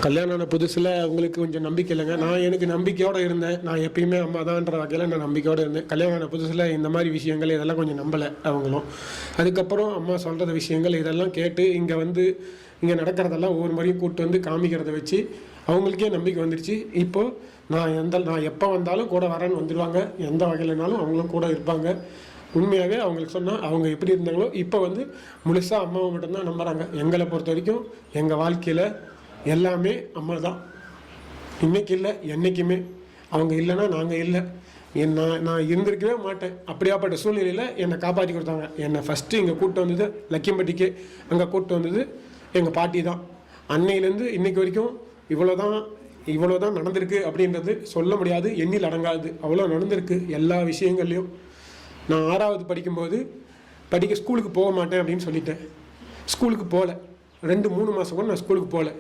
கல்யாணம் ஆன புதுசில் அவங்களுக்கு கொஞ்சம் நம்பிக்கை இல்லைங்க. எனக்கு நம்பிக்கையோடு இருந்தேன். நான் எப்பயுமே அம்மா தான்ன்ற வகையில் நான் நம்பிக்கையோடு இருந்தேன். கல்யாணம் ஆன புதுசில் இந்த மாதிரி விஷயங்கள் இதெல்லாம் கொஞ்சம் நம்பலை அவங்களும். அதுக்கப்புறம் அம்மா சொல்கிற விஷயங்கள் இதெல்லாம் கேட்டு இங்கே நடக்கிறதெல்லாம் ஒவ்வொரு முறையும் கூப்பிட்டு வந்து காமிக்கிறத வச்சு அவங்களுக்கே நம்பிக்கை வந்துடுச்சு. இப்போது நான் எப்போ வந்தாலும் கூட வரேன்னு வந்துடுவாங்க. எந்த வகையிலனாலும் அவங்களும் கூட இருப்பாங்க. உண்மையாகவே அவங்களுக்கு சொன்னால் அவங்க எப்படி இருந்தாங்களோ இப்போ முழுசாக அம்மாவை மட்டும்தான் நம்புகிறாங்க. எங்களை பொறுத்த வரைக்கும் எங்கள் வாழ்க்கையில் எல்லாமே அம்மா தான். இன்றைக்கி இல்லை, என்றைக்குமே அவங்க இல்லைன்னா நாங்கள் இல்லை. நான் இருந்திருக்கவே மாட்டேன். அப்படியாப்பட்ட சூழ்நிலையில் என்னை காப்பாற்றி கொடுத்தாங்க. என்னை ஃபஸ்ட்டு இங்கே கூப்பிட்டு வந்தது லக்கியம்பட்டிக்கு அங்கே கூப்பிட்டு வந்தது எங்கள் பாட்டி தான். அன்னையிலேருந்து இன்றைக்கி வரைக்கும் இவ்வளோ தான் நடந்திருக்கு அப்படின்றது சொல்ல முடியாது, எண்ணில் அடங்காது. அவ்வளோ நடந்திருக்கு எல்லா விஷயங்கள்லையும். நான் 6வது படிக்கும்போது ஸ்கூலுக்கு போக மாட்டேன் அப்படின்னு சொல்லிட்டேன். ஸ்கூலுக்கு போகல. 2-3 மாதம் கூட நான் ஸ்கூலுக்கு போகல.